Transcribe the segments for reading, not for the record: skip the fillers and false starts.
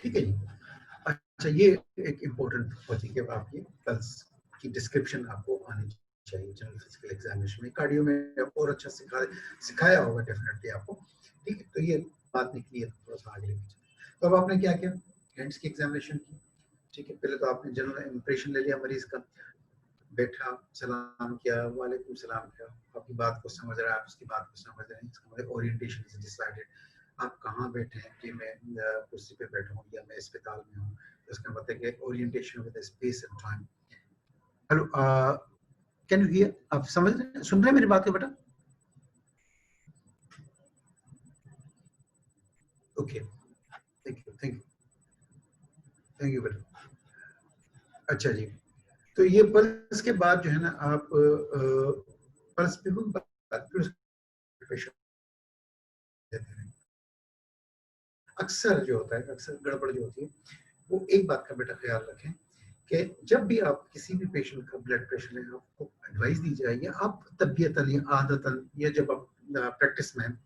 ठीक है जी। अच्छा, ये एक इम्पोर्टेंट होती है कि आपकी पल्स की डिस्क्रिप्शन आपको आनी चाहिए जनरल फिजिकल एग्जामिनेशन में। कार्डियो में और अच्छा सिखाया होगा डेफिनेटली आपको, ठीक है। तो ये बात निकली है, थोड़ा सा आगे लेके चले। तो अब आपने क्या किया, हैंड्स की एग्जामिनेशन की, ठीक है। पहले तो आपने जनरल इंप्रेशन ले लिया मरीज का, बैठा, सलाम किया, वालेकुम सलाम किया, आपकी बात को समझ रहा है, आप उसकी बात को समझ रहे हैं, इसका मतलब ओरिएंटेशन इज डिसाइडेड। आप कहाँ बैठे हैं, कि मैं कुर्सी पे बैठा हूँ या मैं अस्पताल में हूँ, इसका मतलब कि orientation with space and time. Hello, can you here, आप समझ रहे हैं, सुन रहे हैं मेरी बात को बेटा? Okay, thank you, thank you, thank you बेटा। अच्छा जी, तो ये पल्स के बाद जो है ना, आप पल्स पे हम बात अक्सर जो होता है, अक्सर गड़बड़ जो होती है, वो एक बात का बेटा ख्याल रखें कि जब भी आप किसी भी पेशेंट का ब्लड प्रेशर लें, आपको एडवाइस दी जाएगी, आप तबीयतन या आदतन या जब आप प्रैक्टिस में,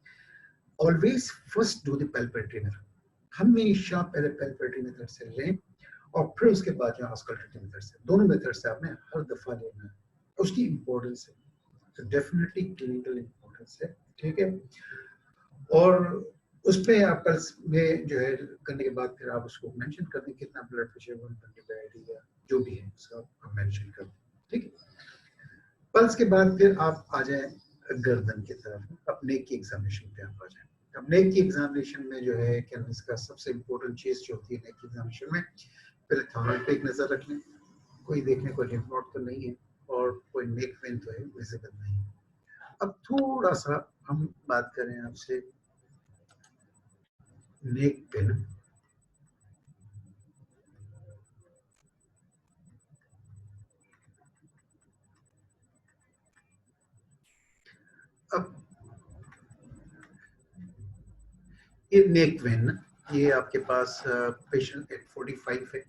always first do the palpatory method, हमेशा पहले पैल्पेटरी मेथड से लें और फिर उसके बाद जो ऑस्कल्टेटिव मेथड से, दोनों मेथड से आपने हर दफा लेना है। उसकी इंपॉर्टेंस है, तो डेफिनेटली क्लिनिकल इंपॉर्टेंस है, ठीक है। और उस पे आप पल्स में जो है करने के बाद फिर आप उसको मेंशन कर दें कितना ब्लड प्रेशर 125 या जो भी है उसका आप मेंशन कर दें, ठीक है। पल्स के बाद फिर आप आ जाए गर्दन की तरफ, अपने की एग्जामिनेशन पे आप आ जाए। अब नेक की एग्जामिनेशन में जो है क्या इसका सबसे इम्पोर्टेंट चीज जो होती है नेक की एग्जामिनेशन में, पहले थर्मल पे एक नजर रख लें, कोई देखने को लिम्फ नोड तो नहीं है और कोई नेक वेन तो है विजिबल नहीं है। अब थोड़ा सा हम बात करें आपसे नेक पेन। अब ये नेक वेन, ये आपके पास पेशेंट 45 है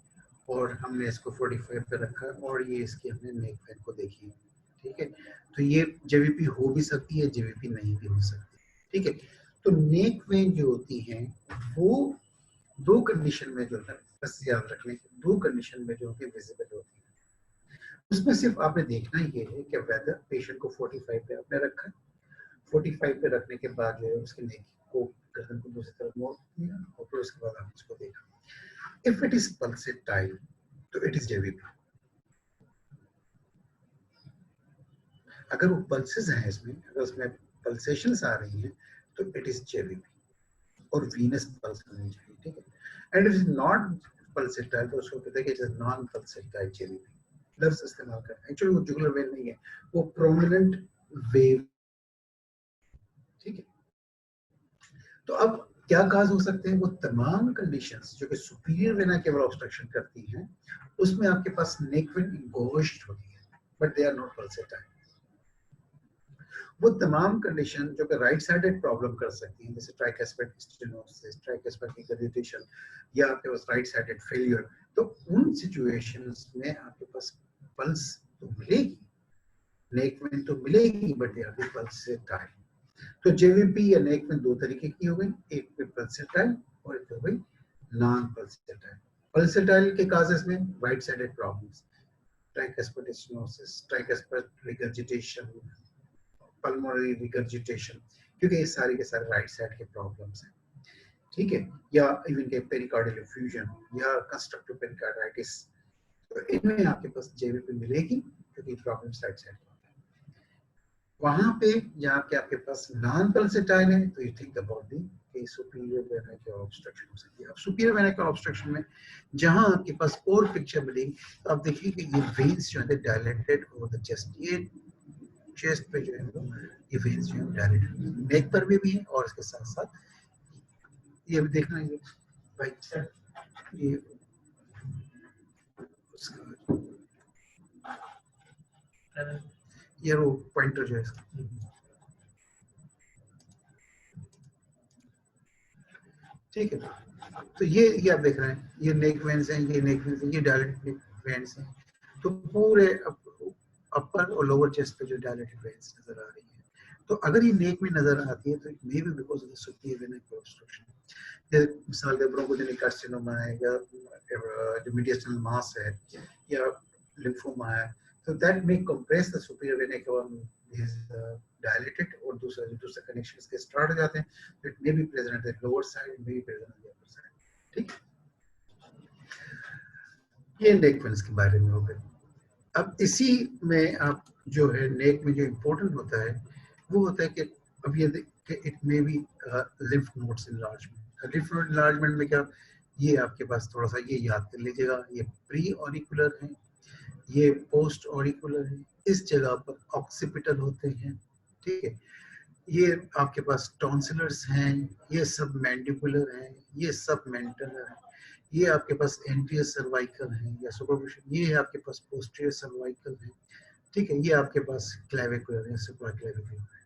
और हमने इसको 45 पे रखा है और ये इसकी हमने नेक वेन को देखी है, ठीक है। तो ये जेवीपी हो भी सकती है, जेवीपी नहीं भी हो सकती, ठीक है। तो नेक वेन जो होती है वो दो कंडीशन में जो है, बस याद रख लें, दो कंडीशन में जो है विजिबल होती है। उसमें सिर्फ आपने देखना ये है कि वेदर पेशेंट को 45 पे आपने रखा है, 45 पे रखने के बाद जो है उसके नेक को, गर्दन को दूसरी तरफ मोड़ दिया और फिर उसके बाद आपने इसको देखा। इफ इट इज पल्सेटाइल तो इट इज जेवीपी। अगर वो पल्सेस हैं इसमें, अगर उसमें पल्सेशंस आ रही हैं तो इट इज जेवीपी और वीनस पल्स होनी चाहिए, ठीक है। And it is not pulsatile तो उसको कहते हैं कि it is non pulsatile JVP. लफ्ज इस्तेमाल करते हैं, एक्चुअली वो जुगुलर वेव नहीं है, वो प्रोमिनेंट वेव, ठीक है। तो अब क्या काज हो सकते हैं, वो तमाम कंडीशंस जो कि सुपीरियर वेना केवल ऑब्स्ट्रक्शन करती हैं, उसमें आपके पास नेक वेन इंगोश्ड होती है but they are not pulsatile. वो तमाम कंडीशन जो कि राइट साइडेड प्रॉब्लम कर सकती हैं, जैसे ट्राइकस्पेड स्टेनोसिस, ट्राइकस्पेड रिगर्जिटेशन या आपके पास राइट साइडेड फेलियर, तो उन सिचुएशंस में आपके पास पल्स तो मिलेगी, नेक वेन तो मिलेगी but they are the pulsatile. तो जेवीपी या नेक में दो तरीके की हो गई, एक पे पल्सेटाइल और एक हो गई नॉन पल्सेटाइल। पल्सेटाइल के काजेस में right sided problems, tricuspid stenosis, tricuspid regurgitation, pulmonary regurgitation, क्योंकि ये सारी के सारे राइट साइड के प्रॉब्लम्स हैं, ठीक है। या इवन के पेरिकार्डियल एफ्यूजन या कंस्ट्रक्टिव पेरिकार्डाइटिस, तो इनमें आपके पास जेवीपी मिलेगी क्योंकि प्रॉब्लम्स राइट साइड। वहां पे जहाँ के आपके पास नॉन पल्सेटाइल है तो you think about the superior vena के ऑब्स्ट्रक्शन हो सकती है। अब सुपीरियर वेना के ऑब्स्ट्रक्शन में जहां आपके पास और पिक्चर मिलेगी तो आप देखिए कि ये वेन्स जो है डायलेटेड ओवर द चेस्ट, ये चेस्ट पे जो है ये वेन्स जो है डायलेटेड, नेक पर भी है और इसके साथ साथ ये भी देखना है भाई, ये ये वो पॉइंटर जो है इसका, ठीक है। तो ये आप देख रहे हैं, ये नेक वेन्स हैं, ये नेक वेन्स हैं, ये डायलेटेड वेन्स हैं। तो पूरे अपर और लोअर चेस्ट पे जो डायलेटेड वेन्स नजर आ रही है, तो अगर ये नेक में नजर आती है तो it may be because of the superior vena cava obstruction. जैसे मिसाल के ब्रोंकोजेनिक कार्सिनोमा है या मीडियस्टल मास है या लिम्फोमा है, तो that may compress the superior vena cava is dilated और दूसरे कनेक्शंस के स्टार्ट हो जाते हैं, तो it may be present at the lower side, it may be present on the upper side. ठीक, ये नेक वेन्स के बारे में हो गए। अब इसी में आप जो है नेक में जो इम्पोर्टेंट होता है वो होता है कि अब ये it may B lymph nodes enlargement. Lymph node enlargement में क्या, ये आपके पास थोड़ा सा ये याद कर लीजिएगा, ये प्री ऑरिकुलर है, ये पोस्ट ऑरिकुलर है, इस जगह पर ऑक्सीपिटल होते हैं। ठीक है, ये आपके पास टॉन्सिलर्स हैं, ये सब मैंडिबुलर हैं, ये सब मेंटलर हैं, ये आपके पास एंटीरियर सर्वाइकल है या सुपरफिशियल, ये है आपके पास पोस्टीरियर सर्वाइकल है। ठीक है, ये आपके पास क्लेविकुलर है, सुप्राक्लेविकुलर है।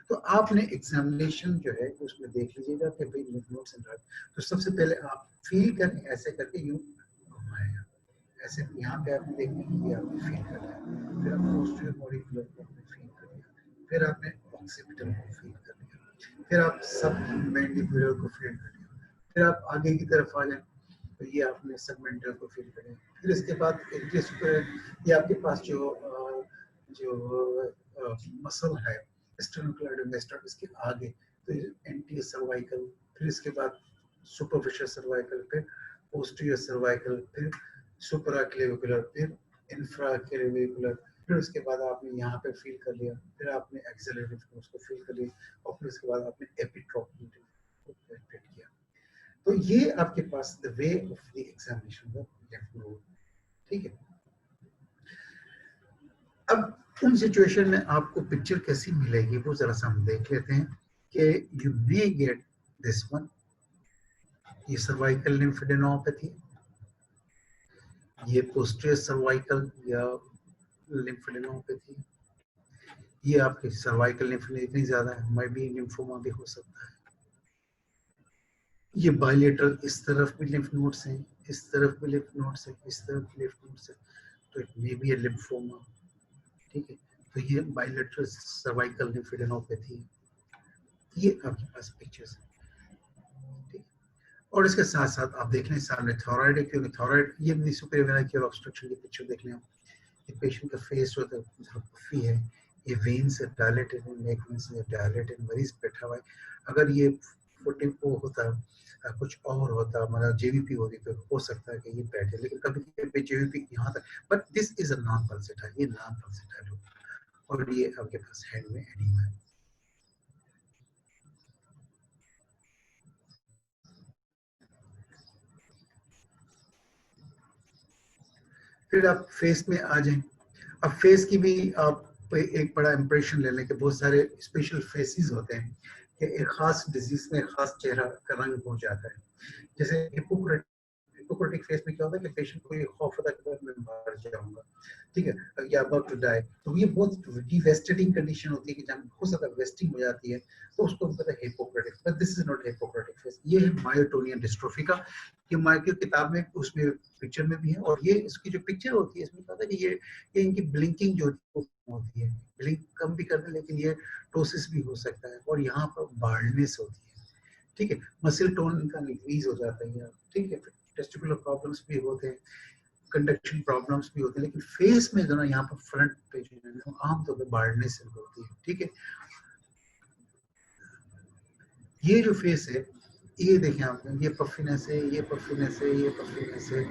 तो आपने एग्जामिनेशन जो है उसमें देख लीजिएगा कि भाई लिम्फ नोड्स एंड, तो सबसे पहले आप फील करें, ऐसे करके यूं घुमाएगा, ऐसे यहाँ पे आपने देखना है, ये आपने फील करना है, फिर आप पोस्टीरियर ऑरिकुलर को आपने फील कर लिया, फिर आपने ऑक्सीपिटल को फील कर लिया, फिर आप सब मैंडिबुलर को फील कर लिया, फिर आप आगे की तरफ आ जाए तो ये आपने सबमेंटल को फील करें, फिर इसके बाद ये आपके पास जो मसल है स्टेनोक्लेडोमेस्टस, इसके आगे तो एंटीरियर सर्वाइकल, फिर इसके बाद सुपरफिशियल सर्वाइकल, फिर पोस्टीरियर सर्वाइकल, फिर सुप्राक्लेविकुलर, फिर इंफ्राक्लेविकुलर, फिर उसके बाद आपने यहाँ पे फील कर लिया, फिर आपने एक्सिलरी लिम्फ उसको फील कर लिया, और फिर उसके बाद आपने एपिट्रोपिक को पेनिट्रेट किया। तो ये आपके पास the way of the examination of lymph node. ठीक है, अब उन सिचुएशन में आपको पिक्चर कैसी मिलेगी वो जरा सा हम देख लेते हैं कि you may get this one, ये सर्वाइकल लिम्फेडेनोपैथी, ये पोस्टीरियर सर्वाइकल या लिम्फेडेनोपैथी, ये आपके सर्वाइकल लिम्फेडेनोपैथी इतनी ज्यादा है, माइट बी लिम्फोमा भी हो सकता है। ये बायलेटरल, इस तरफ भी लिम्फ नोड्स हैं, इस तरफ भी लिम्फ नोड्स हैं, इस तरफ भी लिम्फ नोड्स हैं, तो it may B A lymphoma. ठीक है, तो ये बायलेटरल सर्वाइकल लिम्फेडेनोपैथी, ये आपके पास पिक्चर्स है। ठीक, और इसके साथ साथ आप देख लें सामने थॉराइड है, क्योंकि थॉराइड ये भी सुपीरियर वेना केवा ऑब्स्ट्रक्शन की पिक्चर देख लें। ये पेशेंट का फेस जो है पुफी है, ये वेन्स है डायलेटेड, नेक वेन्स है डायलेटेड, मरीज बैठा हुआ है। अगर ये फुटिंग को होता कुछ और होता, मतलब जेवीपी होती तो हो सकता है कि ये बैठे, लेकिन कभी कभी जेवीपी यहाँ तक, but this is a non pulsatile, ये नॉन पल्सेटाइल होगा, और ये आपके पास हैंड में एडिमा है। फिर आप फेस में आ जाएं। अब फेस की भी आप एक बड़ा इंप्रेशन ले लें कि बहुत सारे स्पेशल फेसेस होते हैं कि एक खास डिजीज में खास चेहरा का रंग हो जाता है। जैसे हिपोक्रेटिक फेस में क्या होता है कि पेशेंट को ये खौफ होता है कि मैं मर जाऊंगा, ठीक है, या अबाउट टू डाई, तो ये बहुत डिवेस्टेटिंग कंडीशन होती है कि जब हो सकता है वेस्टिंग हो जाती है, तो उसको हम कहते हैं hippocratic, but this is not hippocratic face, ये है मायोटोनियन डिस्ट्रोफी का। ये माइकल किताब में उसमें पिक्चर में भी है, और ये इसकी जो पिक्चर होती है इसमें कहता है कि ये इनकी ब्लिंकिंग जो होती है, ब्लिंक कम भी करते हैं, लेकिन ये टोसिस भी हो सकता है, और यहाँ पर बार्डनेस होती है। ठीक है, मसल टोन इनका इंक्रीज हो जाता है। ठीक है, टेस्टिकुलर प्रॉब्लम्स भी होते हैं, कंडक्शन प्रॉब्लम्स भी होते हैं, लेकिन फेस में जो ना यहाँ पर फ्रंट पे जो है आमतौर पर बार्डनेस होती है। ठीक है, ये जो फेस है, ये देखें आप, ये पफिनेस है, ये पफिनेस है, ये पफिनेस है,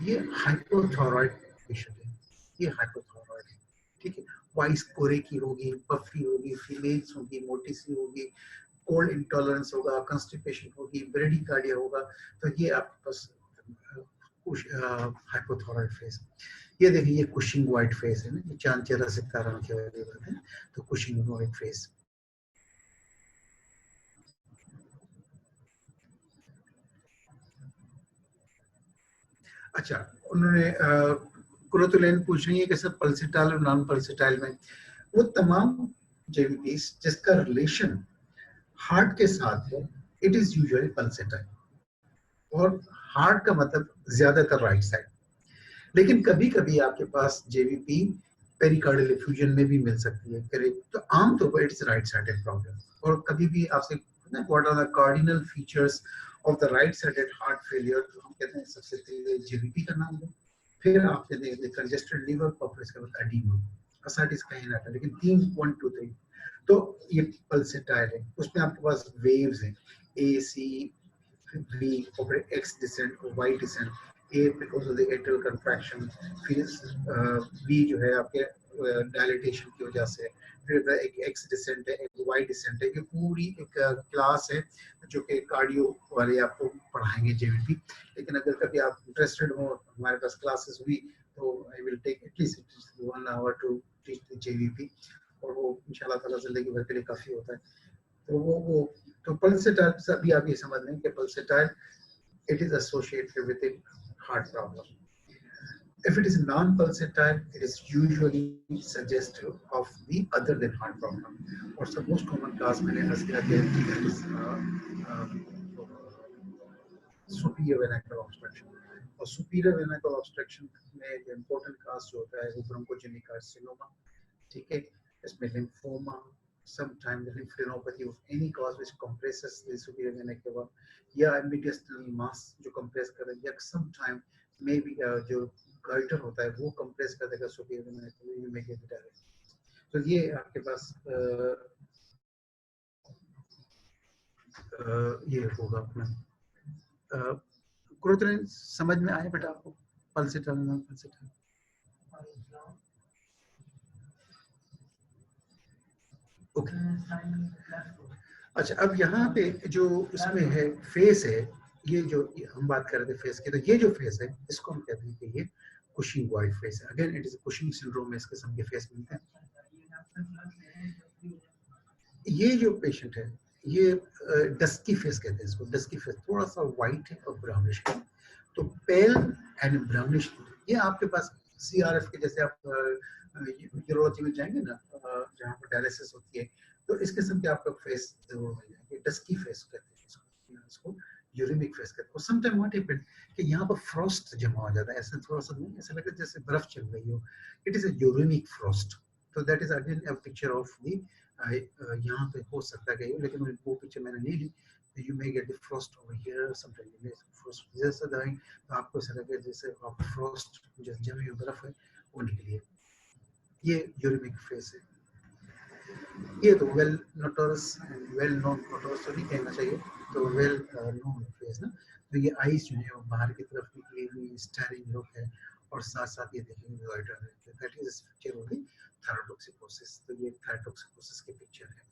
ये हाइपोथायराइड पेशेंट है, ये हाइपोथायराइड है। ठीक है, वॉइस कोरे की होगी, पफी होगी, फीमेल्स होगी, मोटी सी होगी, कोल्ड इंटॉलरेंस होगा, कंस्टिपेशन होगी, ब्रेडिकार्डिया होगा, तो ये आपके पास हाइपोथायराइड फेस। ये देखिए, ये कुशिंग व्हाइट फेस है ना, ये चांद चेहरा से कारण की बात है, तो कुशिंग व्हाइट फेस। अच्छा, उन्होंने क्रोतुलेन पूछ रही है कि सर पल्सेटाइल और नॉन पल्सेटाइल में वो तमाम जेवीपीस जिसका रिलेशन हार्ट के साथ है, इट इज यूजुअली पल्सेटाइल, और हार्ट का मतलब ज्यादातर राइट साइड, लेकिन कभी कभी आपके पास जेवीपी पेरिकार्डियल एफ्यूजन में भी मिल सकती है करेक्ट। तो आमतौर पर इट्स राइट साइडेड प्रॉब्लम। और कभी भी आपसे what are the cardinal features of the right sided heart failure, तो हम कहते हैं सबसे पहले जेवीपी का नाम है, फिर आप कहते हैं कंजेस्टेड लीवर, और फिर इसके बाद एडीमा, असाइटिस कहीं ना था, लेकिन 3 1 2 3। तो ये पल्सेटाइल है, उसमें आपके पास वेव्स हैं ए सी V और X descent और Y descent, A because of the atrial contraction, फिर B जो है आपके डायलिटेशन की वजह से, फिर एक X descent है, एक Y descent है। ये पूरी एक क्लास है जो कि कार्डियो वाले आपको पढ़ाएंगे जेवीपी। लेकिन अगर कभी आप इंटरेस्टेड हो, हमारे पास क्लासेस हुई, तो I will take at least 1 hour to teach the JVP, और वो इंशाल्लाह ताला जिंदगी भर के लिए काफी होता है। तो वो तो पल्सेटाइल सभी आप ये समझ लें कि pulsatile it is associated with a heart problem. If it is non-pulsatile, it is usually suggestive of the other than heart problem. What's the most common cause मैंने अर्ज किया कि that is superior venical obstruction. और superior venical obstruction में जो important cause जो होता है वो bronchogenic carcinoma, ठीक है, इसमें lymphoma, sometimes the lymphadenopathy of any cause which compresses the superior vena cava, या mediastinal mass जो compress कर रहा है, या sometimes maybe जो goiter होता है वो compress कर देगा superior vena cava, you may get it direct. तो ये आपके पास ये होगा अपना क्रोथलिन। समझ में आया बेटा आपको पल्सेटाइल नॉन पल्सेटाइल? ओके अच्छा, अब यहाँ पे जो इसमें है फेस है, ये जो हम बात कर रहे थे फेस की, तो ये जो फेस है इसको हम कहते हैं कि ये कुशिंग वाइट फेस है। Again it is Cushing syndrome में इस किस्म के फेस मिलते हैं। ये जो पेशेंट है ये डस्की फेस कहते हैं इसको, डस्की फेस, थोड़ा सा व्हाइट है और ब्राउनिश है। तो पेल एंड ब्राउनिश, ये आपके पास सीआरएफ के जैसे आप यूरोलॉजी में जाएंगे ना, जहाँ पर डायलिसिस होती है, तो इस किस्म के आपका फेस जरूर मिल जाएंगे। डस्की फेस कहते हैं इसको यूरिमिक फेस कहते हैं। समटाइम व्हाट हैपेंड कि यहाँ पर फ्रॉस्ट जमा हो जाता है, ऐसा थोड़ा सा नहीं, ऐसा लगता है जैसे बर्फ चल रही हो। It is a uremic frost. तो that is again a picture of the यहाँ पे हो सकता है, लेकिन वो पिक्चर मैंने नहीं ली। You may get the frost over here, sometimes you may frost जैसा दाएं, तो आपको ऐसा लगेगा जैसे आप फ्रॉस्ट जैसे जमी हुई बर्फ है वो निकली है। ये यूरिमिक फेस है। ये तो वेल नोटोरस एंड वेल नोन, नोटोरस तो नहीं कहना चाहिए, तो वेल नोन फेस ना। तो ये आईज जो है वो बाहर की तरफ निकली हुई स्टारिंग लुक है, और साथ साथ ये देखेंगे गोइटर है। That is picture of the thyrotoxicosis. तो ये थायरोटॉक्सिकोसिस की पिक्चर है।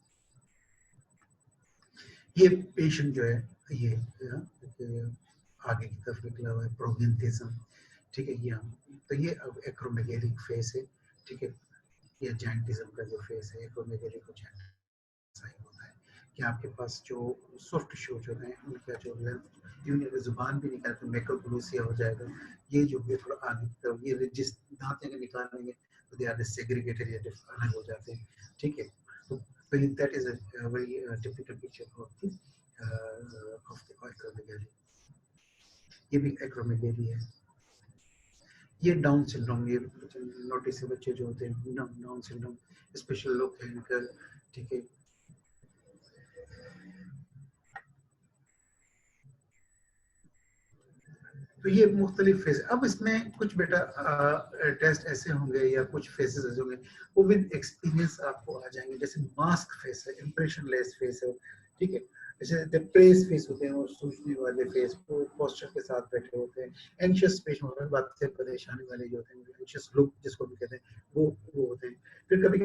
ये पेशेंट जो है ये आगे की तरफ निकला हुआ है, प्रोगेंटिज्म, ठीक है। ये तो ये अब एक्रोमेगेलिक फेस है, ठीक है। ये जैंटिज्म का जो फेस है, एक्रोमेगेलिक को जैंटिज्म होता है कि आपके पास जो सॉफ्ट टिश्यू जो है उनका जो लेंथ, यूनिट जुबान भी निकाल तो मैक्रोग्लोसिया हो जाएगा। ये जो है थोड़ा आगे की तरफ, ये जिस दांत अगर निकालेंगे तो दे आर सेग्रीगेटेड या अलग हो जाते हैं, ठीक है। तो that is a very typical picture of the acromegaly. ये भी acromegaly है। ये डाउन सिंड्रोम, ये नोटिस बच्चे जो होते हैं डाउन सिंड्रोम, स्पेशल लोग हैं इनका, ठीक है। तो ये मुख्तलिफ फेस। अब इसमें कुछ बेटा टेस्ट ऐसे होंगे या कुछ फेसेस ऐसे होंगे वो विद एक्सपीरियंस आपको आ जाएंगे। जैसे मास्क फेस है, इंप्रेशन लेस फेस है, ठीक है। जैसे प्रेस फेस होते हैं और सोचने वाले फेस, वो पोस्चर के साथ बैठे होते हैं। एंशियस फेस होते हैं, बात से परेशानी वाले जो होते हैं, एंशियस लुक जिसको भी कहते हैं, वो होते हैं। फिर कभी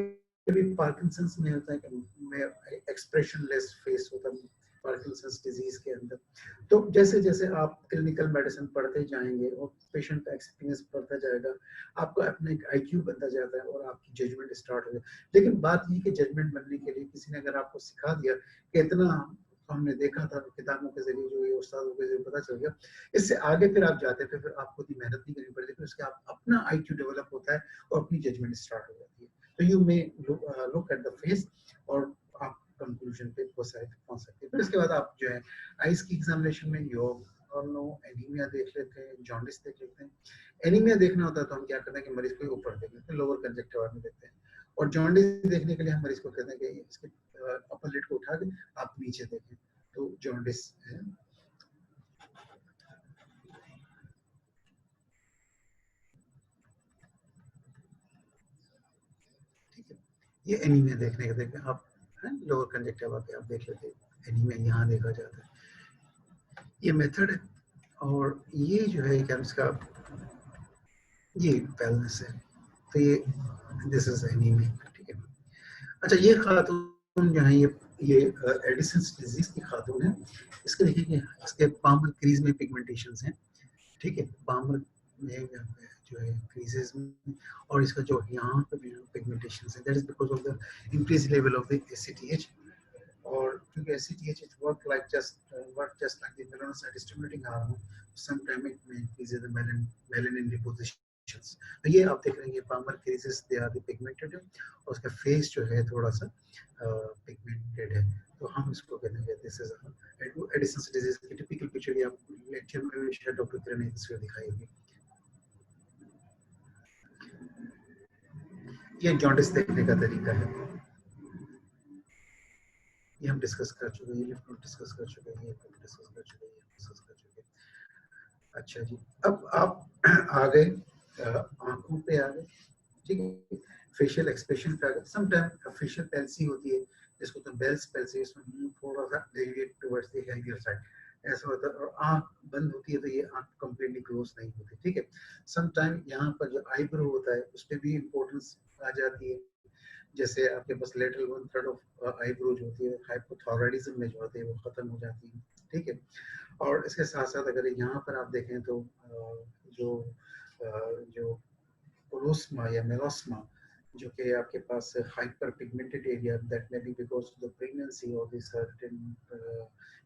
कभी पार्किंसंस में होता है कि एक्सप्रेशन लेस फेस होता है पार्किंसंस डिजीज के अंदर। तो जैसे जैसे आप क्लिनिकल मेडिसिन पढ़ते जाएंगे और पेशेंट का एक्सपीरियंस बढ़ता जाएगा, आपका अपने आईक्यू बनता जाता है और आपकी जजमेंट स्टार्ट हो जाए। लेकिन बात ये कि जजमेंट बनने के लिए किसी ने अगर आपको सिखा दिया कि इतना हमने देखा था किताबों के जरिए, जो ये उस्तादों के जरिए पता चल गया, इससे आगे फिर आप जाते थे, फिर आपको इतनी मेहनत नहीं करनी पड़ती, फिर उसके आप अपना आईक्यू डेवलप होता है और अपनी जजमेंट स्टार्ट हो जाती है। तो you may look at the face और आप कंक्लूजन पे पहुंच सकते हैं। फिर इसके बाद आप जो है आइज की एग्जामिनेशन में, योर और नो एनीमिया देख लेते हैं, जॉन्डिस देख लेते हैं। एनीमिया देखना होता है तो हम क्या करते हैं कि मरीज को ऊपर देख लेते हैं, लोअर कंजक्टिवा में देते हैं, और जॉन्डिस देखने के लिए हम मरीज को कहते हैं कि इसके अपर लिड को उठा के आप नीचे देखें, तो जॉन्डिस है। ठीक है, ये एनीमिया देखने के देखें आप, लोअर कंजक्टिवा पे आप देख लेते हैं एनीमिया यहाँ देखा जाता है। ये मेथड है, और ये जो है क्या इसका, ये बैलेंस है, तो ये दिस इज एनीमिया। ठीक है, अच्छा ये खातून जो है ये एडिसन्स डिजीज की खातून है। इसके देखिए इसके पामर क्रीज में पिगमेंटेशंस हैं। ठीक है, पामर में जो है क्रीजेस में, और इसका जो यहाँ पे भी पिगमेंटेशंस है, that is because of the increase level of the ACTH. और क्योंकि ACTH it work just like the melanocyte stimulating hormone, some time it may increase the melanin deposition. तो ये आप देख रहे हैं ये palmar creases they are pigmented है, और उसका फेस जो है थोड़ा सा पिगमेंटेड है, तो हम इसको कहते हैं दिस इज एडिसन्स डिजीज की टिपिकल पिक्चर। ये आप लेक्चर में शायद डॉक्टर किरण ने तस्वीर दिखाई होगी। ये जॉन्डिस देखने का तरीका है, ये हम डिस्कस कर चुके हैं, ये डिस्कस कर चुके हैं, ये डिस्कस कर चुके हैं, ये डिस्कस कर चुके हैं। अच्छा जी, अब आप आ गए आंखों पे आ गए। ठीक है, फेशियल एक्सप्रेशन पे आ गए। समटाइम फेशियल पैल्सी होती है जिसको तो बेल्स पैल्सी, इसमें थोड़ा सा deviate towards the heavier side ऐसा होता है, और आंख बंद होती है तो ये आंख कंप्लीटली क्लोज नहीं होती। ठीक है, समटाइम यहाँ पर जो आईब्रो होता है उस पर भी इम्पोर्टेंस आ जाती है, जैसे आपके पास lateral one third of eyebrow जो होती है हाइपोथायरायडिज्म में जो होती है वो खत्म हो जाती है। ठीक है, और इसके साथ साथ अगर यहाँ पर आप देखें तो जो जो कोलोस्मा या मेलोस्मा जो कि आपके पास hyper pigmented area, that may be because of the pregnancy और दिस सर्टेन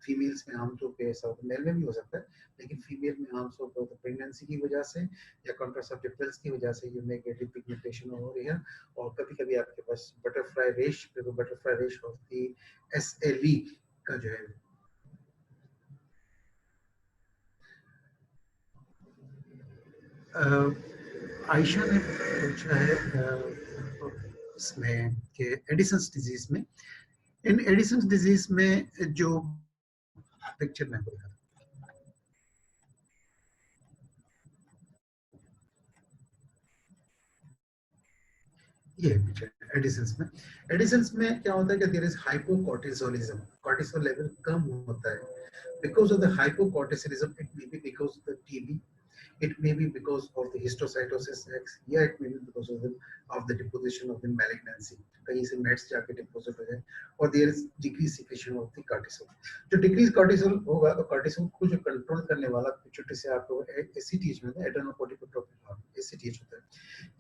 फीमेल्स में आमतौर पे ऐसा होता है, मेल में भी हो सकता है, लेकिन फीमेल में आमतौर पर प्रेगनेंसी की वजह से या कॉन्ट्रासेप्टिव पिल्स की वजह से यू मे गेट पिगमेंटेशन हो रही है। और कभी कभी आपके पास बटरफ्लाई रेश ऑफ द एसएलई का जो है आयशा ने पूछा है इसमें कि एडिसन्स डिजीज में, इन एडिसन्स डिजीज में जो पिक्चर में दिखा, ये पिक्चर एडिसन्स में क्या होता है कि there is hypocortisolism, cortisol level कम होता है। Because of the hypocortisolism it may be because of the TB, it may be because of the histocytosis X, yeah, it may be because of the deposition of the malignancy, कहीं से mats जाके deposit हो जाए, और there is decrease secretion of the cortisol. जो decrease cortisol होगा तो cortisol को जो कंट्रोल करने वाला छोटे से आपको एसीटीएच में एड्रेनोकोर्टिकोट्रोपिक हार्मोन एसीटीएच होता है।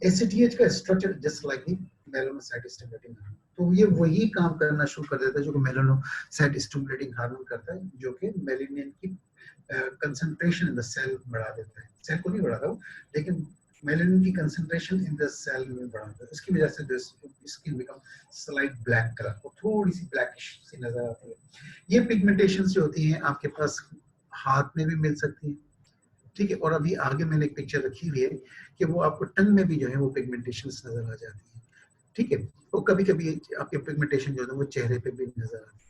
एसीटीएच का structure just like the melanocyte stimulating hormone, तो ये वही काम करना शुरू कर देता है जो मेलानोसाइट स्टिमुलेटिंग हार्मोन करता है, जो कि मेलानिन की कंसंट्रेशन इन द सेल बढ़ा देता है। सेल को नहीं बढ़ाता वो, लेकिन मेलानिन की कंसंट्रेशन इन द सेल में बढ़ाता है। इसकी वजह से skin become slight black colour, वो थोड़ी सी ब्लैकिश सी नजर आती है। ये पिगमेंटेशंस जो होती हैं आपके पास हाथ में भी मिल सकती है। ठीक है, और अभी आगे मैंने एक पिक्चर रखी हुई है कि वो आपको टंग में भी जो है वो पिगमेंटेशंस नजर आ जाती है। ठीक है, वो कभी कभी आपके पिगमेंटेशन जो है वो चेहरे पे भी नजर आती है।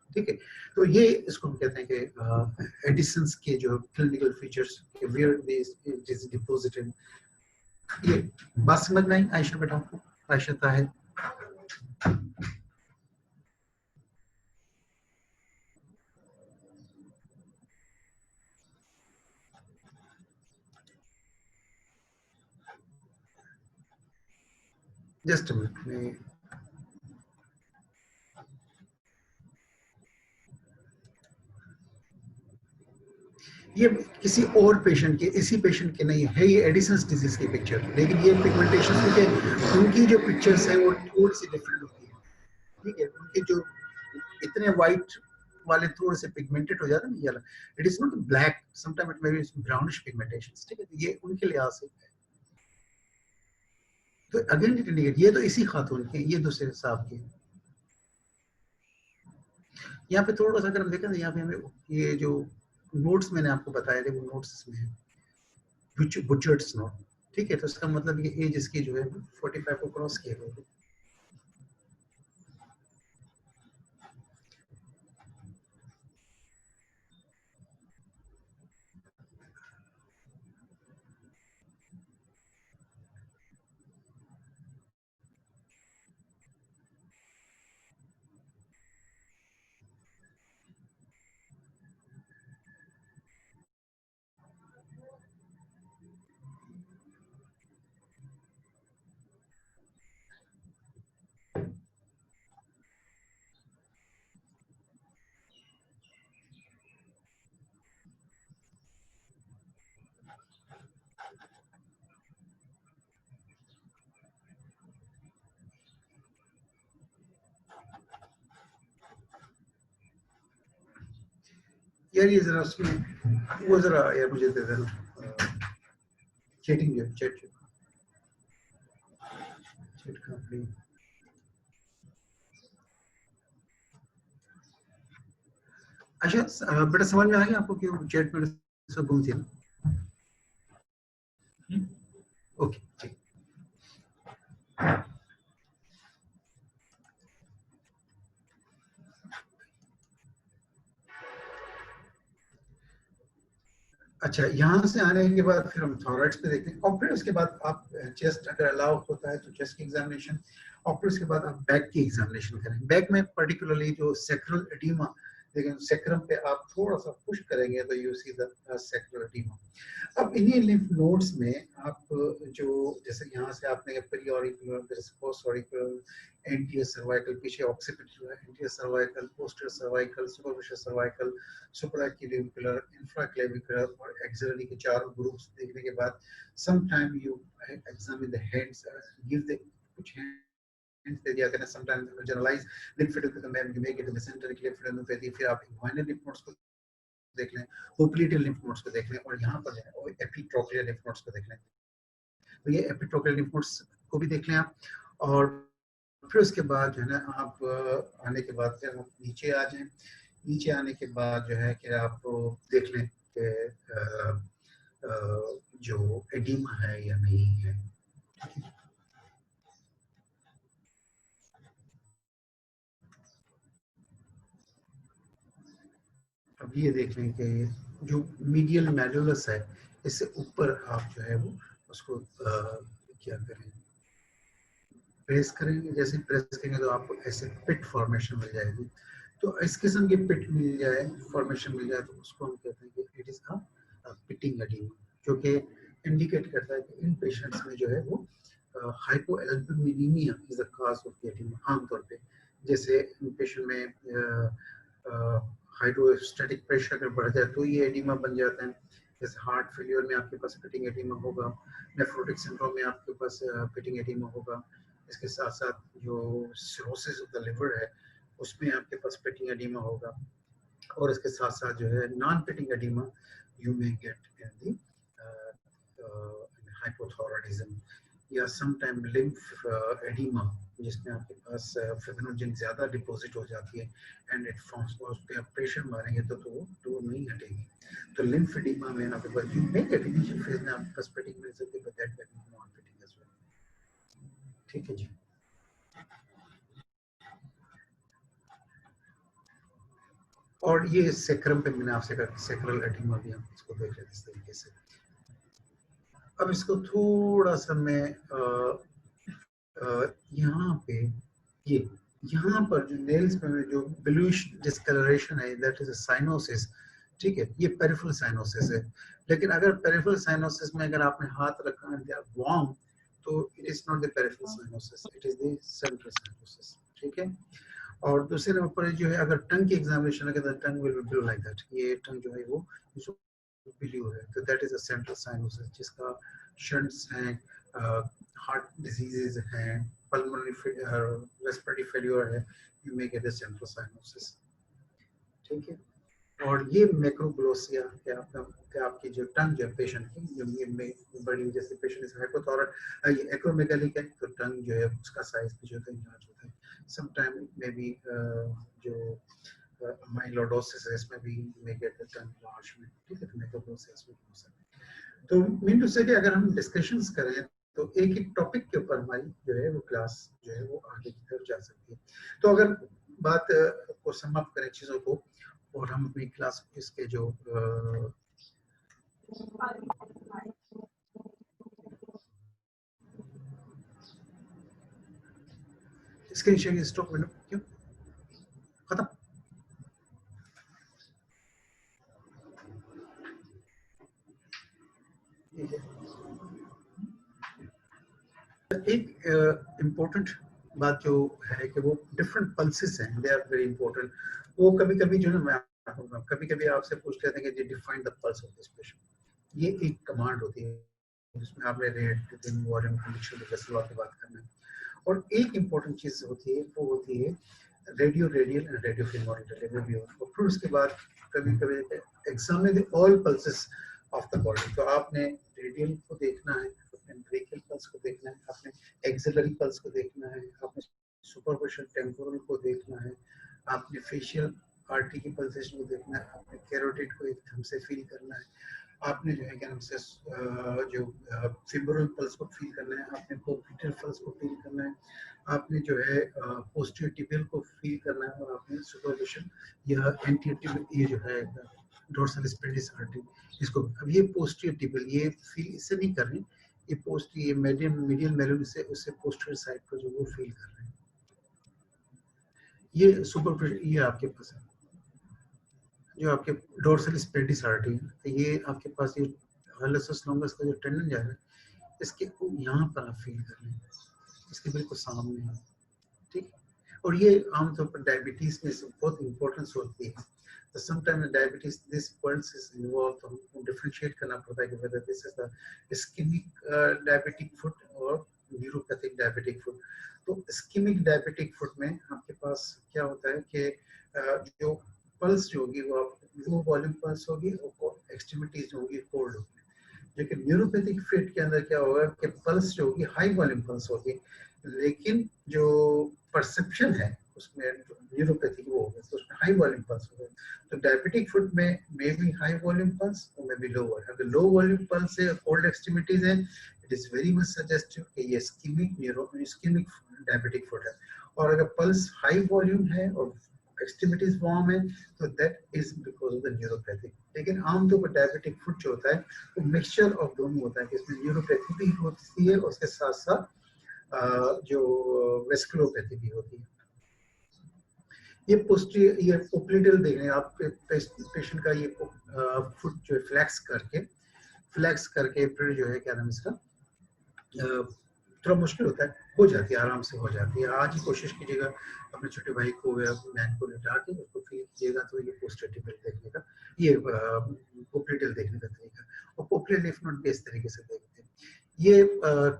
ठीक है, तो ये इसको हम कहते हैं कि एडिसन्स के जो clinical features where this is deposited. ये बात समझ में आई आयशा बेटा आपको? Ayesha Tahir, just a minute. ये किसी और पेशेंट के, इसी पेशेंट के नहीं है, ये एडिसन्स डिजीज की पिक्चर, लेकिन ये पिगमेंटेशन के उनकी जो पिक्चर्स हैं वो थोड़ी सी डिफरेंट होती है। ठीक है, उनके जो इतने वाइट वाले थोड़े से पिगमेंटेड हो जाते हैं ये, it is not black, sometime it may B brownish pigmentations. ठीक है, तो ये उनके लिहाज से। तो अगेन इट इंडिकेट, ये तो इसी खातून की, ये दूसरे साहब की। यहाँ पे थोड़ा सा अगर हम देखें, यहाँ पे हमें ये जो नोट्स मैंने आपको बताया थे, वो नोट्स इसमें है, बुचर्ड्स नोट, ठीक है। तो इसका मतलब ये एज इसकी जो है 45 को क्रॉस किया हुआ है। यार ये जरा उसमें वो जरा यार मुझे दे देना, चैटिंग जो चैट चैट का अपनी। अच्छा बेटा समझ में आ गया आपको कि चैट में सब गुम थी ना? ओके ठीक। अच्छा यहाँ से आने के बाद फिर हम थॉराइड्स पे देखते हैं, और फिर उसके बाद आप चेस्ट अगर अलाउ होता है तो चेस्ट की एग्जामिनेशन, और फिर उसके बाद आप बैक की एग्जामिनेशन करें। बैक में पर्टिकुलरली जो सेक्रल एडिमा, लेकिन सेक्रम पे आप थोड़ा सा पुश करेंगे तो you see the sacral oedema. अब इन्हीं लिम्फ नोड्स में आप जो जैसे यहाँ से आपने pre auricular, post auricular, anterior cervical, पीछे occipital, anterior cervical, posterior cervical, superficial cervical, supraclavicular, infraclavicular और एक्सिलरी के चार ग्रुप्स देखने के बाद sometime you examine the heads, give the कुछ hints दे दिया करें, sometime generalise lymphadenopathy, you may get mesenteric lymphadenopathy, फिर आप inguinal lymph nodes को देख लें, पोप्लिटियल लिम्फ नोड्स को देख लें, और यहाँ पर है एपिट्रोक्लियर लिम्फ नोड्स को देख लें। तो ये एपिट्रोक्लियर लिम्फ नोड्स को भी देख लें आप, और फिर उसके बाद जो है ना आप आने के बाद फिर आप नीचे आ जाएं। नीचे आने के बाद जो है कि आप देख लें कि जो एडिमा है या नहीं है। अब ये देख लें कि जो मीडियल मैडुलस है इससे ऊपर आप जो है वो उसको क्या करें, प्रेस करेंगे। जैसे प्रेस करेंगे तो आपको ऐसे पिट फॉर्मेशन मिल जाएगी। तो इस किस्म की पिट मिल जाए, फॉर्मेशन मिल जाए, तो उसको हम कहते हैं कि it is a pitting oedema, जो कि इंडिकेट करता है कि इन पेशेंट्स में जो है वो hypoalbuminaemia is the cause of oedema. आमतौर पे जैसे पेशेंट में हाइड्रोस्टैटिक प्रेशर अगर बढ़ जाए तो ये एडिमा बन जाता है। जैसे हार्ट फेलियर में आपके पास पिटिंग एडिमा होगा, नेफ्रोटिक सिंड्रोम में आपके पास पिटिंग एडिमा होगा। इसके साथ साथ जो सिरोसिस ऑफ द लिवर है उसमें आपके पास पिटिंग एडिमा होगा, और इसके साथ साथ जो है non pitting oedema you may get in the hypothyroidism, या समटाइम लिम्फ एडिमा जिसमें आपके पास फिब्रिनोजन ज्यादा डिपॉजिट हो जाती है एंड इट फॉर्म्स, और उस पे आप प्रेशर मारेंगे तो नहीं हटेगी। तो लिम्फ एडिमा में आपके पास you may get initial phase में आपके पास पिटिंग मिल सकती है, but that can be non pitting as well. ठीक है जी। और ये सेक्रम पे मैंने आपसे कहा सेक्रल एडिमा भी हम इसको देख लेते इस तरीके से। अब इसको थोड़ा सा मैं यहाँ पे ये यहाँ पर जो नेल्स में जो ब्लूइश डिस्कलरेशन है दैट इज अ साइनोसिस। ठीक है, ये पेरिफेरल साइनोसिस है। लेकिन अगर पेरिफेरल साइनोसिस में अगर आपने हाथ रखा एंड दे आर वार्म, तो it is not the peripheral cyanosis, it is the central cyanosis. ठीक है। और दूसरे नंबर पर जो है अगर टंग की एग्जामिनेशन है तो tongue will be blue like that, ये टंग जो है वो ब्लू है, तो that is a central cyanosis जिसका शंट्स हैं, हार्ट डिजीजेज हैं, पल्मोनरी रेस्पिरेटरी फेलियर है, you may get a central cyanosis. ठीक है। और ये मैक्रोग्लोसिया क्या आपकी जो टंग जो पेशेंट की जो में बड़ी, जैसे पेशेंट इज हाइपोथायरॉइड, ये एक्रोमेगालिक है तो टंग जो है उसका साइज भी जो है इंलार्ज होता है। समटाइम मे बी जो अमाइलोडोसिस है, इसमें भी मे गेट द टर्न लार्ज में, ठीक है, तो मेटाबोलिज्म में हो सकता है। तो मीन टू से कि अगर हम डिस्कशंस करें तो एक एक टॉपिक के ऊपर हमारी जो है वो क्लास जो है वो आगे की तरफ जा सकती है। तो अगर बात को समाप्त करें चीजों को, और हम अपनी क्लास इसके जो स्क्रीन शेयरिंग स्टॉप विंडो क्यों खत्म? एक इम्पोर्टेंट बात जो है कि वो डिफरेंट पल्सेस हैं, दे आर वेरी इंपॉर्टेंट। वो कभी कभी जो है मैं कभी कभी आपसे पूछ लेते हैं कि define the pulse of this patient, ये एक कमांड होती है जिसमें आपने रेट दिन वॉल्यूम कंडीशन जैसे बात करना है। और एक इम्पोर्टेंट चीज होती है वो होती है radio radial and radio femoral delivery. और फिर उसके बाद कभी कभी examine all pulses of the body. तो आपने रेडियल को देखना है, आपने ब्रेकियल पल्स को देखना है, आपने एक्सिलरी पल्स को देखना है, आपने सुपरफिशियल टेम्पोरल को देखना है, आपने फेशियल आर्टरी की पल्सेशन को देखना है, आपने कैरोटिड को एकदम से फील करना है, आपने जो है क्या नाम से जो फिब्रल पल्स को फील करना है, आपने पोप्टियल पल्स को फील करना है, आपने जो है पोस्टीरियर टिबियल को फील करना है, और आपने सुपरफिशियल या एंटीरियर टिबियल ये जो है डोर्सल स्पेडिस आर्टरी इसको, अब ये पोस्टीरियर टिबियल ये फील इससे नहीं कर रहे, ये पोस्टीरियर मीडियल मेलुन से उससे पोस्टीरियर साइड पर जो वो फील कर रहे हैं। ये सुपरफिशियल ये आपके पास है जो आपके डोर्सल स्पेडिस आर्टरी है, तो ये आपके पास ये हालसस लॉन्गस का जो टेंडन जा रहा है इसके यहाँ पर आप फील कर रहे हैं, इसके बिल्कुल सामने है, ठीक। और ये आमतौर पर डायबिटीज में बहुत इंपॉर्टेंस होती है। तो sometimes diabetes this pulse is involve, तो हमको डिफरेंशिएट करना पड़ता है कि whether this is the ischaemic diabetic foot और न्यूरोपैथिक डायबिटिक फुट। तो इस्केमिक डायबिटिक फुट में आपके पास क्या होता है कि जो पल्स जो होगी वो लो वॉल्यूम पल्स होगी और एक्सट्रीमिटीज जो होगी कोल्ड होगी। लेकिन न्यूरोपैथिक फिट के अंदर क्या होगा कि पल्स जो होगी हाई वॉल्यूम पल्स होगी, लेकिन जो परसेप्शन है उसमें न्यूरोपैथिक वो होगा तो उसमें हाई वॉल्यूम पल्स होगा। तो डायबिटिक फुट में may be high volume pulse और मे बी लो वॉल्यूम। अगर लो वॉल्यूम पल्स है कोल्ड एक्सट्रीमिटीज है, it is very much suggestive कि ये इस्केमिक डायबिटिक फुट है। और अगर पल्स हाई वॉल्यूम है और एक्सट्रीमिटीज वार्म है तो that is because of the neuropathic. लेकिन आमतौर पर डायबिटिक फुट जो होता है वो मिक्सचर ऑफ दोनों होता है कि इसमें न्यूरोपैथी भी होती है और उसके साथ साथ जो वेस्कुलोपैथी भी होती है। ये पोस्टीरियर ये पोप्लिटल देख रहे हैं आप पेशेंट का, ये फुट जो फ्लैक्स करके फिर जो है क्या नाम इसका थोड़ा मुश्किल होता है, हो जाती है, आराम से हो जाती है। आज ही कोशिश कीजिएगा अपने छोटे भाई को या बहन को लिटा के उसको फील कीजिएगा तो ये पोस्टीरियर टिबियल देखने का, ये पोप्लिटल देखने का तरीका, और पोप्लिटल लिफ नोड भी इस तरीके से देखते हैं। ये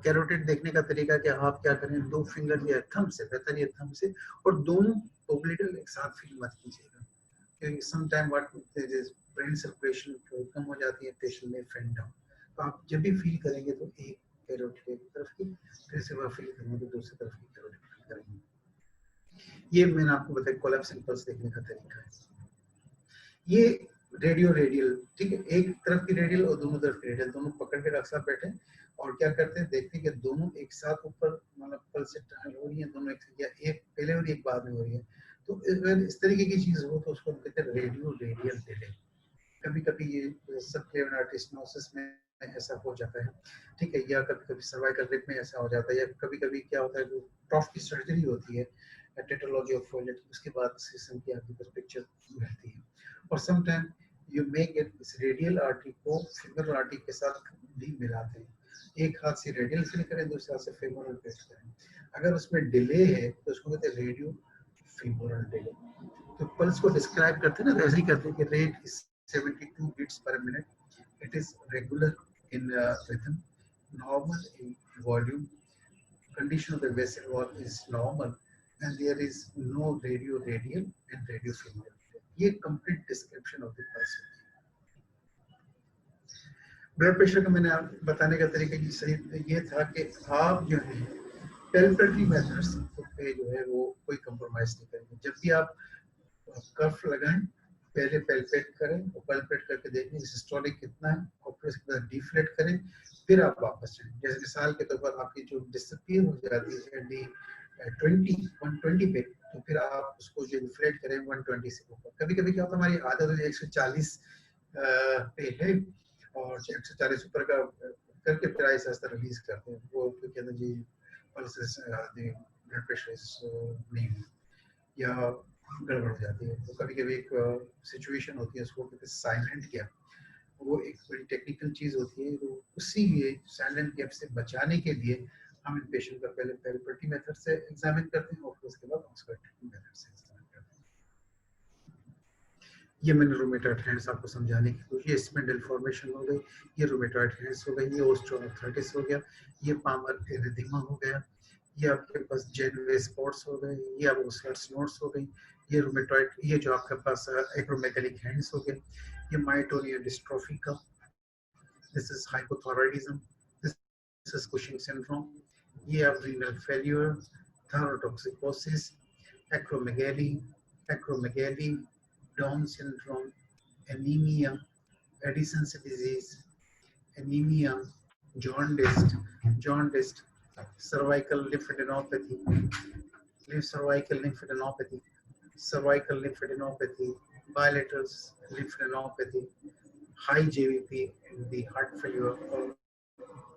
कैरोटिड देखने का तरीका कि आप क्या करें, दो फिंगर या थंब से, बेहतर ये थंब से, और दोनों पोप्लिटल एक साथ फील मत कीजिएगा क्योंकि some time what brain circulation कम हो जाती है, पेशेंट में फेंट डाउन। तो आप जब भी फील करेंगे तो एक कैरोटिड एक तरफ की, फिर से वह फील करेंगे तो दूसरी तरफ की कैरोटिड फील करेंगे। ये मैंने आपको बताया कोलैप्सिंग पल्स देखने का तरीका है। ये रेडियो रेडियल, ठीक है, एक तरफ की रेडियल और दोनों तरफ की रेडियल दोनों पकड़ के रख बैठे और क्या करते हैं, देखते हैं कि दोनों एक साथ ऊपर मतलब पल्स से टर्न हो रही है, दोनों एक पहले और एक बाद में हो रही है। तो अगर इस तरीके की चीज हो तो उसको कहते हैं रेडियो रेडियल डिले। कभी कभी ये सबक्लेवियन आर्टिस्टोसिस में ऐसा हो जाता है, ठीक है, या कभी कभी सर्वाइकल रिप में ऐसा हो जाता है, या कभी कभी क्या होता है जो टॉफ की सर्जरी होती है टेट्रोलॉजी ऑफ फॉयलेट, उसके बाद सिस्टम की आपके पास पिक्चर रहती है। और समटाइम यू मे गेट इस रेडियल आर्टरी को फीमोरल आर्टरी के साथ भी मिलाते हैं, एक हाथ से रेडियल फील करें, दूसरे हाथ से फीमोरल फील करें। अगर उसमें डिले है तो उसको कहते हैं रेडियो फीमोरल डिले। तो पल्स को डिस्क्राइब करते हैं ना, ऐसे ही करते हैं कि rate is 72 beats per minute. It is regular in rhythm, normal in volume. Condition of the vessel wall is normal, and there is no radio radial and radio femoral. ये complete description of the pulse है। Blood pressure का मैंने बताने का तरीका ये था कि आप जो है पैल्पेटरी मेथड्स पे जो है वो कोई कंप्रोमाइज नहीं करेंगे। जब भी आप कफ लगाएं, पहले पैल्पेट करें और पैल्पेट करके देखें सिस्टोलिक कितना है और फिर उसके बाद डिफ्लेट करें, फिर आप वापस जाएं। जैसे मिसाल के तौर पर आपकी जो डिसअपीयर हो जाती है डी 120 पे, तो फिर आप उसको जो डिफ्लेट करें 120 से ऊपर। कभी कभी क्या होता है हमारी आदत है 140 पे है और 140 ऊपर का करके फिर ऐसा ऐसा रिलीज करते हैं, वो फिर कहते हैं जी पल्सेस ब्लड प्रेशर नहीं या गड़बड़ हो जाती है। तो कभी कभी एक सिचुएशन होती है उसको कहते हैं साइलेंट गैप, वो एक बड़ी टेक्निकल चीज होती है। तो उसी साइलेंट गैप से बचाने के लिए हम इन पेशेंट का पहले पेरिपेटी मेथड से एग्जामिन करते हैं और फिर उसके बाद ऑस्कल्टेटिव मेथड से एग्जामिन करते हैं। ये मैंने रूमेटॉइड हैंड्स आपको समझाने की कोशिश, ये स्पिंडल फॉर्मेशन हो गई, ये रूमेटॉइड हैंड्स हो गई, ये ऑस्टियोआर्थराइटिस हो गया, ये पामर एरिथेमा हो गया, ये आपके पास जेनवे स्पॉट्स हो गए, ये आपको स्लट्स नोट्स हो गई, ये रूमेटॉइड, ये जो आपके पास एक्रोमेगैलिक हैंड्स हो गए, ये मायोटोनिया डिस्ट्रोफी का, this is hypothyroidism, this is Cushing syndrome, ये आप renal failure, thyrotoxicosis, acromegaly, acromegaly, down syndrome, anemia, Addison's disease, anemia, jaundice, cervical lymphadenopathy, cervical lymphadenopathy, bilateral lymphadenopathy, high JVP in the heart failure or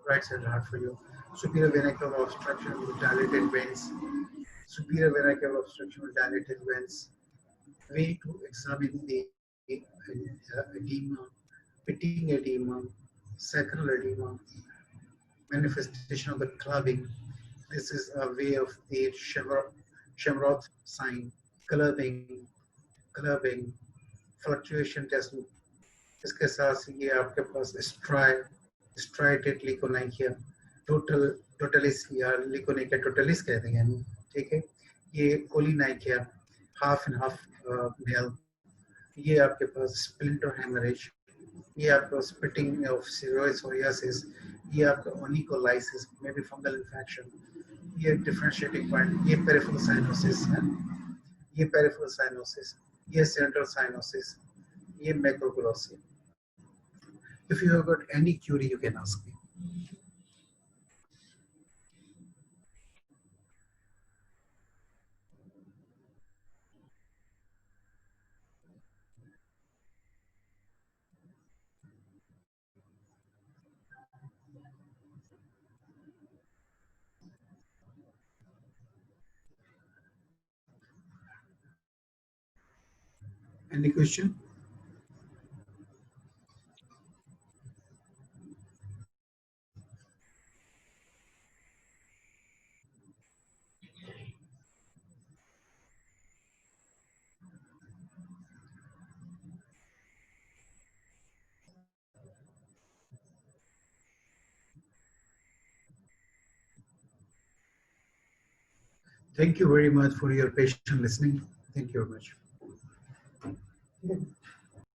right side heart failure, superior vena cava obstruction with dilated veins, superior vena cava obstruction with dilated veins. Way to examine the edema, pitting edema, sacral edema, manifestation of the clubbing. This is a way of the Shamroth sign, clubbing, fluctuation test. इसके साथ ये आपके पास striated leukoplakia, totalis या leukoplakia totalis कहते हैं, ठीक है। ये choleplakia, half and half nail, ये आपके पास splinter hemorrhage, ये आपका spitting of psoriasis, ये आपका onycholysis, maybe fungal infection, ये differentiating point, ये peripheral cyanosis है, ये peripheral cyanosis, ये central cyanosis, ये macroglossy. If you have got any query, you can ask me. Any question? Thank you very much for your patient listening. Thank you very much.